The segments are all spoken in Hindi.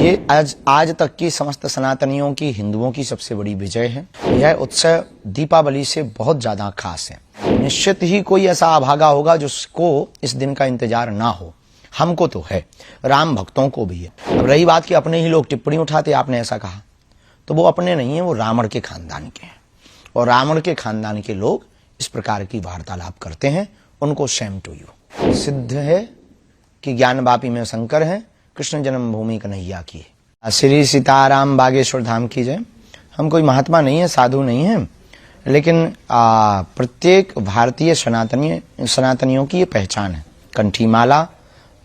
ये आज तक की समस्त सनातनियों की, हिंदुओं की सबसे बड़ी विजय है। यह उत्सव दीपावली से बहुत ज्यादा खास है। निश्चित ही कोई ऐसा अभागा होगा जिसको इस दिन का इंतजार ना हो। हमको तो है, राम भक्तों को भी है। अब रही बात कि अपने ही लोग टिप्पणी उठाते, आपने ऐसा कहा, तो वो अपने नहीं है, वो रावण के खानदान के हैं। और रावण के खानदान के लोग इस प्रकार की वार्तालाप करते हैं, उनको शेम टू यू। सिद्ध है कि ज्ञानवापी में शंकर है, कृष्ण जन्मभूमि कन्हैया की है। श्री सीताराम बागेश्वर धाम की जय। हम कोई महात्मा नहीं है, साधु नहीं है, लेकिन प्रत्येक भारतीय सनातनियों की ये पहचान है। कंठी माला,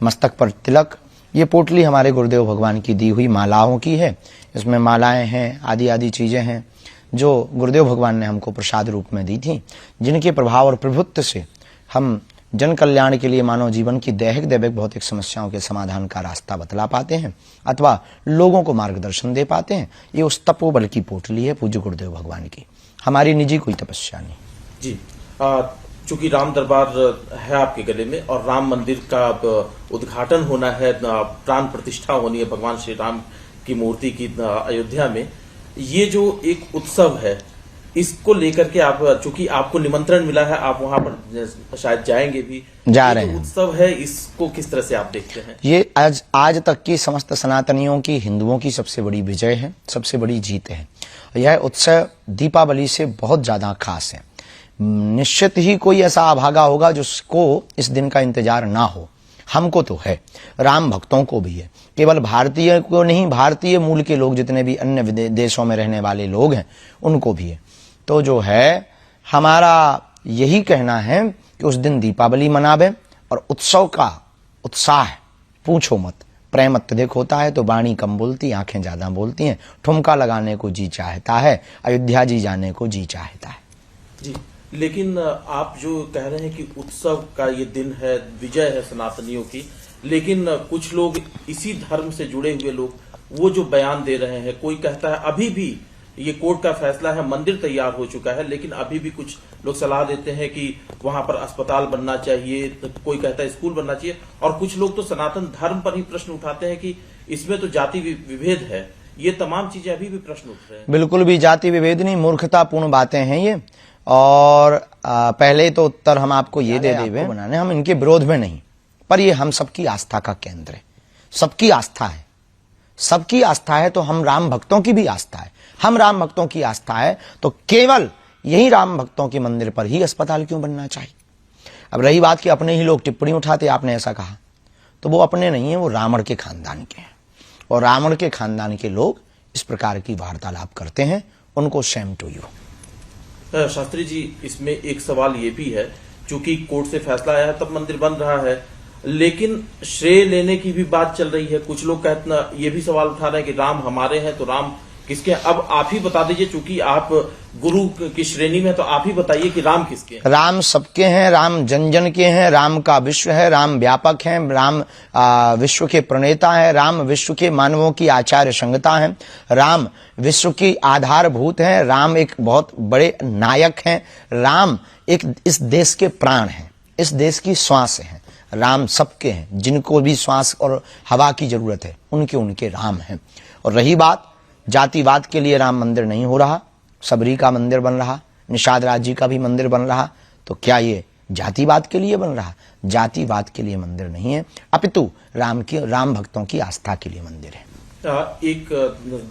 मस्तक पर तिलक, ये पोटली हमारे गुरुदेव भगवान की दी हुई मालाओं की है। इसमें मालाएं हैं, आदि आदि चीजें हैं जो गुरुदेव भगवान ने हमको प्रसाद रूप में दी थी, जिनके प्रभाव और प्रभुत्व से हम जन कल्याण के लिए मानव जीवन की दैहिक दैविक भौतिक समस्याओं के समाधान का रास्ता बतला पाते हैं अथवा लोगों को मार्गदर्शन दे पाते हैं। ये उस तपोबल की पोटली है पूज्य गुरुदेव भगवान की, हमारी निजी कोई तपस्या नहीं। जी, चूंकि राम दरबार है आपके गले में और राम मंदिर का उद्घाटन होना है, प्राण प्रतिष्ठा होनी है भगवान श्री राम की मूर्ति की अयोध्या में, ये जो एक उत्सव है इसको लेकर के आप, चूंकि आपको निमंत्रण मिला है, आप वहां पर शायद जाएंगे भी, जा रहे हैं। उत्सव है, इसको किस तरह से आप देखते हैं? ये आज तक की समस्त सनातनियों की, हिंदुओं की सबसे बड़ी विजय है, सबसे बड़ी जीत है। यह उत्सव दीपावली से बहुत ज्यादा खास है। निश्चित ही कोई ऐसा अभागा होगा जिसको इस दिन का इंतजार ना हो। हमको तो है, राम भक्तों को भी है। केवल भारतीय को नहीं, भारतीय मूल के लोग जितने भी अन्य देशों में रहने वाले लोग हैं उनको भी है। तो जो है, हमारा यही कहना है कि उस दिन दीपावली मनावे और उत्सव का उत्साह पूछो मत। प्रेम अत्यधिक होता है तो वाणी कम बोलती, आंखें ज्यादा बोलती हैं। ठुमका लगाने को जी चाहता है, अयोध्या जी जाने को जी चाहता है। जी, लेकिन आप जो कह रहे हैं कि उत्सव का ये दिन है, विजय है सनातनियों की, लेकिन कुछ लोग इसी धर्म से जुड़े हुए लोग वो जो बयान दे रहे हैं, कोई कहता है अभी भी ये कोर्ट का फैसला है, मंदिर तैयार हो चुका है, लेकिन अभी भी कुछ लोग सलाह देते हैं कि वहां पर अस्पताल बनना चाहिए, तो कोई कहता है स्कूल बनना चाहिए, और कुछ लोग तो सनातन धर्म पर ही प्रश्न उठाते हैं कि इसमें तो जाति विभेद है। ये तमाम चीजें अभी भी प्रश्न उठ रहे हैं। बिल्कुल भी जाति विभेद नहीं, मूर्खतापूर्ण बातें हैं ये। और पहले तो उत्तर हम आपको ये दे देवे बनाने, हम इनके विरोध में नहीं, पर ये हम सबकी आस्था का केंद्र है। सबकी आस्था है, सबकी आस्था है, तो हम राम भक्तों की भी आस्था है। हम राम भक्तों की आस्था है तो केवल यही राम भक्तों के मंदिर पर ही अस्पताल क्यों बनना चाहिए? अब रही बात कि अपने ही लोग टिप्पणी उठाते, आपने ऐसा कहा, तो वो अपने नहीं है, वो रावण के खानदान के हैं। और रावण के खानदान के लोग इस प्रकार की वार्तालाप करते हैं, उनको Shem to you. Shastri ji, इसमें एक सवाल ये भी है, चूंकि कोर्ट से फैसला आया है तब मंदिर बन रहा है, लेकिन श्रेय लेने की भी बात चल रही है। कुछ लोग कहते, ये भी सवाल उठा रहे हैं कि राम हमारे हैं तो राम किसके? अब आप ही बता दीजिए, चूंकि आप गुरु की श्रेणी में, तो आप ही बताइए कि राम किसके हैं? राम सबके हैं, राम जन जन के हैं, राम का विश्व है, राम व्यापक है, राम विश्व के प्रणेता है, राम विश्व के मानवों की आचार्य संगता है, राम विश्व की आधारभूत है, राम एक बहुत बड़े नायक हैं, राम एक इस देश के प्राण हैं, इस देश की श्वास है। राम सबके हैं, जिनको भी श्वास और हवा की जरूरत है उनके राम हैं। और रही बात, जातिवाद के लिए राम मंदिर नहीं हो रहा, सबरी का मंदिर बन रहा, निषाद राज जी का भी मंदिर बन रहा, तो क्या ये जातिवाद के लिए बन रहा? जातिवाद के लिए मंदिर नहीं है, अपितु राम भक्तों की आस्था के लिए मंदिर है। एक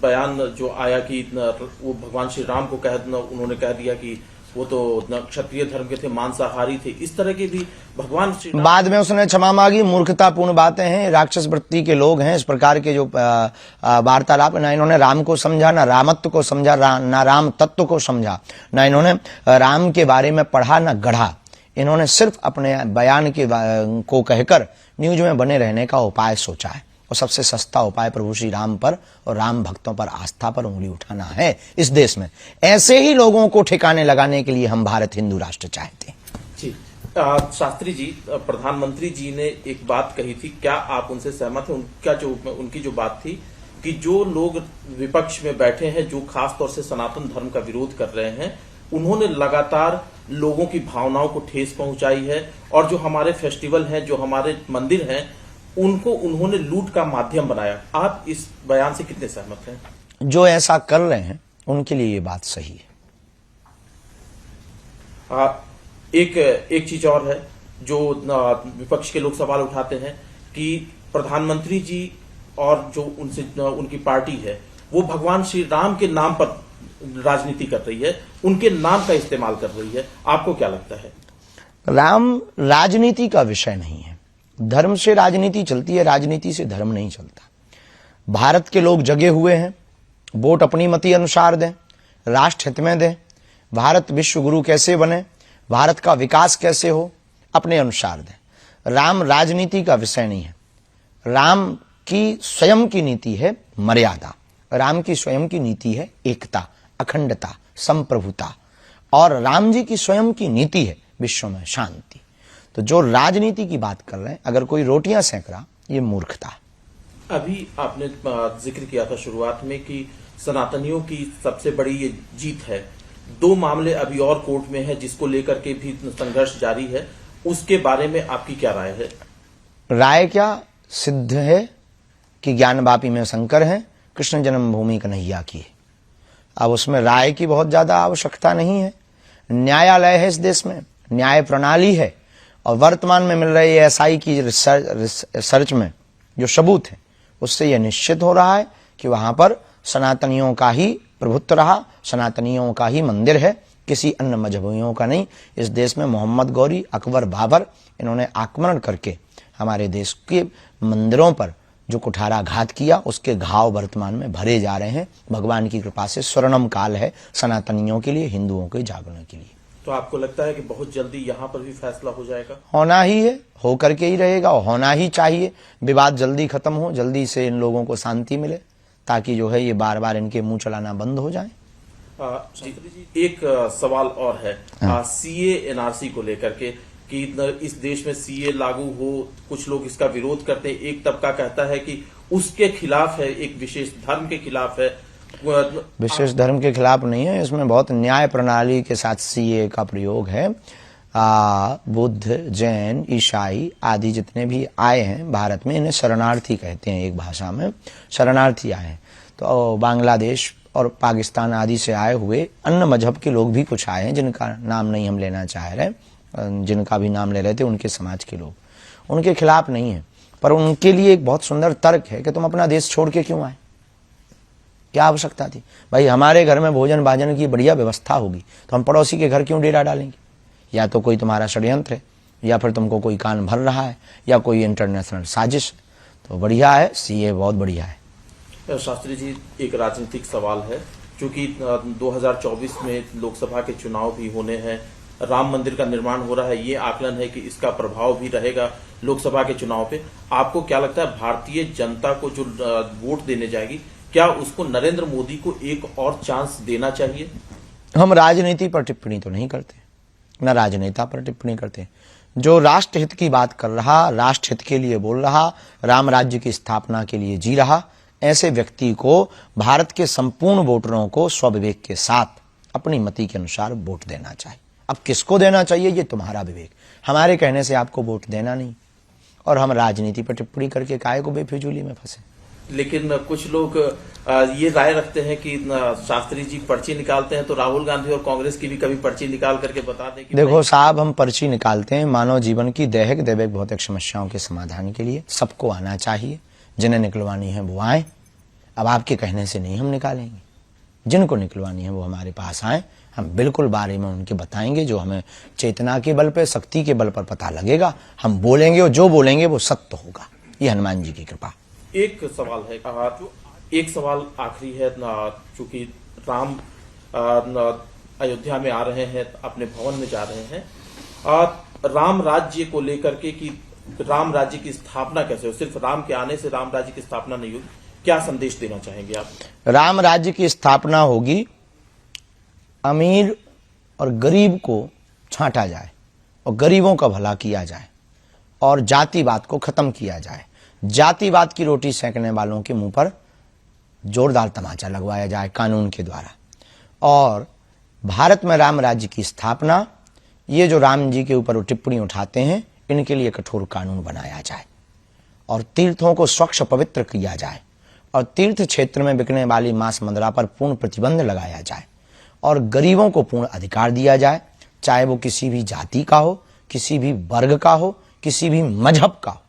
बयान जो आया कि वो भगवान श्री राम को उन्होंने कह दिया कि वो तो क्षत्रिय धर्म के थे, मांसाहारी थे, इस तरह के भी भगवान श्री राम। बाद में उसने क्षमा मांगी। मूर्खतापूर्ण बातें हैं, राक्षस वृत्ति के लोग हैं। इस प्रकार के जो वार्तालाप, ना इन्होंने राम को समझा, ना रामत्व को समझा, ना राम तत्व को समझा, ना इन्होंने राम के बारे में पढ़ा, ना गढ़ा। इन्होंने सिर्फ अपने बयान को कहकर न्यूज में बने रहने का उपाय सोचा है। और सबसे सस्ता उपाय प्रभु श्री राम पर और राम भक्तों पर आस्था पर उंगली उठाना है इस देश में। ऐसे ही लोगों को ठिकाने लगाने के लिए हम भारत हिंदू राष्ट्र चाहते हैं। जी, शास्त्री जी, प्रधानमंत्री जी ने एक बात कही थी, क्या आप उनसे सहमत हैं? उनकी जो बात थी कि जो लोग विपक्ष में बैठे हैं, जो खास तौर से सनातन धर्म का विरोध कर रहे हैं, उन्होंने लगातार लोगों की भावनाओं को ठेस पहुंचाई है, और जो हमारे फेस्टिवल हैं, जो हमारे मंदिर हैं, उनको उन्होंने लूट का माध्यम बनाया। आप इस बयान से कितने सहमत हैं? जो ऐसा कर रहे हैं उनके लिए ये बात सही है। एक चीज और है जो विपक्ष के लोग सवाल उठाते हैं कि प्रधानमंत्री जी और जो उनसे उनकी पार्टी है वो भगवान श्री राम के नाम पर राजनीति कर रही है, उनके नाम का इस्तेमाल कर रही है। आपको क्या लगता है? राम राजनीति का विषय नहीं है। धर्म से राजनीति चलती है, राजनीति से धर्म नहीं चलता। भारत के लोग जगे हुए हैं, वोट अपनी मति अनुसार दें, राष्ट्र हित में दें, भारत विश्व गुरु कैसे बने, भारत का विकास कैसे हो, अपने अनुसार दें। राम राजनीति का विषय नहीं है। राम की स्वयं की नीति है मर्यादा, राम की स्वयं की नीति है एकता, अखंडता, संप्रभुता, और राम जी की स्वयं की नीति है विश्व में शांति। तो जो राजनीति की बात कर रहे हैं, अगर कोई रोटियां सेक रहा, ये मूर्खता। अभी आपने जिक्र किया था शुरुआत में कि सनातनियों की सबसे बड़ी ये जीत है। 2 मामले अभी और कोर्ट में है जिसको लेकर के भी संघर्ष जारी है, उसके बारे में आपकी क्या राय है? राय क्या, सिद्ध है कि ज्ञानवापी में शंकर है, कृष्ण जन्मभूमि कन्हैया की है। अब उसमें राय की बहुत ज्यादा आवश्यकता नहीं है। न्यायालय है इस देश में, न्याय प्रणाली है, और वर्तमान में मिल रही एसआई की रिसर्च में जो सबूत है उससे यह निश्चित हो रहा है कि वहां पर सनातनियों का ही प्रभुत्व रहा, सनातनियों का ही मंदिर है, किसी अन्य मजहबियों का नहीं। इस देश में मोहम्मद गौरी, अकबर, बाबर, इन्होंने आक्रमण करके हमारे देश के मंदिरों पर जो कुठाराघात किया, उसके घाव वर्तमान में भरे जा रहे हैं। भगवान की कृपा से स्वर्णम काल है सनातनियों के लिए, हिंदुओं के जागरण के लिए। तो आपको लगता है कि बहुत जल्दी यहाँ पर भी फैसला हो जाएगा? होना ही है, होकर के ही रहेगा, और होना ही चाहिए। विवाद जल्दी खत्म हो, जल्दी से इन लोगों को शांति मिले, ताकि जो है ये बार बार इनके मुंह चलाना बंद हो जाए। एक सवाल और है सीए एनआरसी को लेकर के कि इस देश में सीए लागू हो, कुछ लोग इसका विरोध करते हैं। एक तबका कहता है कि उसके खिलाफ है, एक विशेष धर्म के खिलाफ है। विशेष धर्म के खिलाफ नहीं है, इसमें बहुत न्याय प्रणाली के साथ सीए का प्रयोग है। बुद्ध, जैन, ईसाई आदि जितने भी आए हैं भारत में, इन्हें शरणार्थी कहते हैं, एक भाषा में शरणार्थी आए हैं। तो बांग्लादेश और पाकिस्तान आदि से आए हुए अन्य मजहब के लोग भी कुछ आए हैं, जिनका नाम नहीं हम लेना चाह रहे, जिनका भी नाम ले रहे थे उनके समाज के लोग, उनके खिलाफ नहीं है। पर उनके लिए एक बहुत सुंदर तर्क है कि तुम अपना देश छोड़ के क्यों आए, क्या आवश्यकता थी? भाई हमारे घर में भोजन भाजन की बढ़िया व्यवस्था होगी तो हम पड़ोसी के घर क्यों डेरा डालेंगे? या तो कोई तुम्हारा षड्यंत्र है, या फिर तुमको कोई कान भर रहा है, या कोई इंटरनेशनल साजिश है। तो बढ़िया है, सीए बहुत बढ़िया है। शास्त्री जी, एक राजनीतिक सवाल है, क्योंकि 2024 में लोकसभा के चुनाव भी होने हैं, राम मंदिर का निर्माण हो रहा है, ये आकलन है कि इसका प्रभाव भी रहेगा लोकसभा के चुनाव पे। आपको क्या लगता है, भारतीय जनता को जो वोट देने जाएगी, क्या उसको नरेंद्र मोदी को एक और चांस देना चाहिए? हम राजनीति पर टिप्पणी तो नहीं करते, न राजनेता पर टिप्पणी करते। जो राष्ट्रहित की बात कर रहा, राष्ट्रहित के लिए बोल रहा, राम राज्य की स्थापना के लिए जी रहा, ऐसे व्यक्ति को भारत के संपूर्ण वोटरों को स्वविवेक के साथ अपनी मति के अनुसार वोट देना चाहिए। अब किसको देना चाहिए ये तुम्हारा विवेक, हमारे कहने से आपको वोट देना नहीं। और हम राजनीति पर टिप्पणी करके काहे को बेफिजूली में फंसे। लेकिन कुछ लोग ये राय रखते हैं कि शास्त्री जी पर्ची निकालते हैं तो राहुल गांधी और कांग्रेस की भी कभी पर्ची निकाल करके बता दें कि देखो साहब, हम पर्ची निकालते हैं मानव जीवन की दैहिक दैविक भौतिक समस्याओं के समाधान के लिए। सबको आना चाहिए, जिन्हें निकलवानी है वो आए। अब आपके कहने से नहीं हम निकालेंगे, जिनको निकलवानी है वो हमारे पास आए, हम बिल्कुल बारे में उनके बताएंगे। जो हमें चेतना के बल पर, शक्ति के बल पर पता लगेगा, हम बोलेंगे, और जो बोलेंगे वो सत्य होगा। ये हनुमान जी की कृपा। एक सवाल है, एक सवाल आखिरी है, चूंकि राम अयोध्या में आ रहे हैं, अपने भवन में जा रहे हैं, राम राज्य को लेकर के कि राम राज्य की स्थापना कैसे हो, सिर्फ राम के आने से राम राज्य की स्थापना नहीं होगी, क्या संदेश देना चाहेंगे आप? राम राज्य की स्थापना होगी, अमीर और गरीब को छांटा जाए और गरीबों का भला किया जाए, और जातिवाद को खत्म किया जाए। जातिवाद की रोटी सेकने वालों के मुंह पर जोरदार तमाचा लगवाया जाए कानून के द्वारा। और भारत में राम राज्य की स्थापना, ये जो राम जी के ऊपर टिप्पणी उठाते हैं, इनके लिए कठोर कानून बनाया जाए। और तीर्थों को स्वच्छ पवित्र किया जाए और तीर्थ क्षेत्र में बिकने वाली मांस मंदरा पर पूर्ण प्रतिबंध लगाया जाए और गरीबों को पूर्ण अधिकार दिया जाए, चाहे वो किसी भी जाति का हो, किसी भी वर्ग का हो, किसी भी मजहब का हो,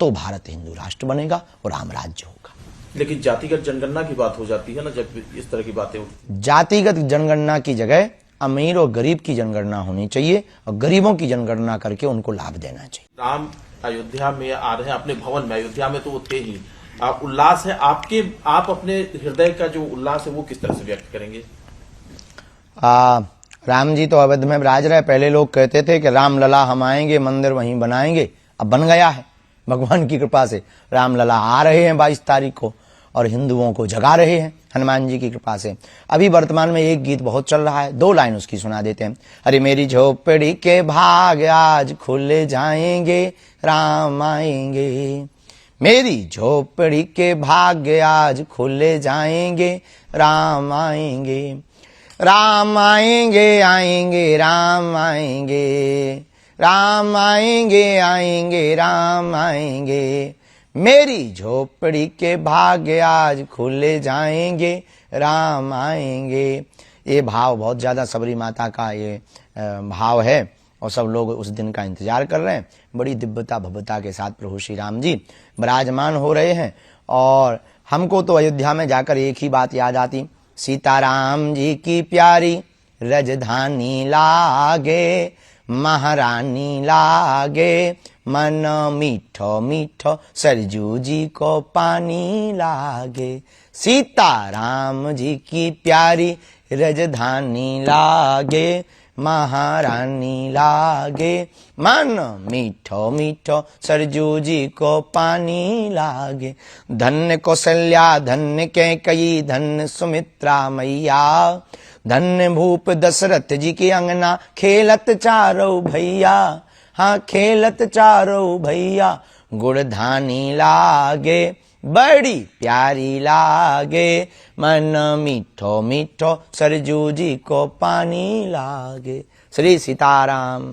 तो भारत हिंदू राष्ट्र बनेगा और राम राज्य होगा। लेकिन जातिगत जनगणना की बात हो जाती है ना जब इस तरह की बातें उठती। जातिगत जनगणना की जगह अमीर और गरीब की जनगणना होनी चाहिए और गरीबों की जनगणना करके उनको लाभ देना चाहिए। राम अयोध्या में आ रहे हैं, अपने भवन में, अयोध्या में तो वो थे ही, उल्लास है आपके, आप अपने हृदय का जो उल्लास है वो किस तरह से व्यक्त करेंगे? राम जी तो अवध में विराज रहे। पहले लोग कहते थे कि राम लला हम आएंगे, मंदिर वहीं बनाएंगे। अब बन गया है भगवान की कृपा से। राम लला आ रहे हैं 22 तारीख को और हिंदुओं को जगा रहे हैं हनुमान जी की कृपा से। अभी वर्तमान में एक गीत बहुत चल रहा है, 2 लाइन उसकी सुना देते हैं। अरे मेरी झोपड़ी के भाग आज खुले जाएंगे, राम आएंगे। मेरी झोपड़ी के भाग्य आज खुले जाएंगे, राम आएंगे। राम आएंगे आएंगे राम आएंगे, राम आएंगे आएंगे राम आएंगे। मेरी झोपड़ी के भाग्य आज खुले जाएंगे, राम आएंगे। ये भाव बहुत ज्यादा सबरी माता का ये भाव है और सब लोग उस दिन का इंतजार कर रहे हैं। बड़ी दिव्यता भव्यता के साथ प्रभु श्री राम जी विराजमान हो रहे हैं। और हमको तो अयोध्या में जाकर एक ही बात याद आती, सीताराम जी की प्यारी राजधानी लागे, महारानी लागे, मन मीठो मीठो सरजू जी को पानी लागे। सीताराम जी की प्यारी राजधानी लागे, महारानी लागे, मन मीठो मीठो सरजू जी को पानी लागे। धन्य कौशल्या धन्य कैकेयी धन्य सुमित्रा मैया, धन्य भूप दशरथ जी की अंगना खेलत चारों भैया। हाँ खेलत चारों भैया, गुड़धानी लागे, बड़ी प्यारी लागे, मन मीठो मीठो सरजू जी को पानी लागे। श्री सीताराम।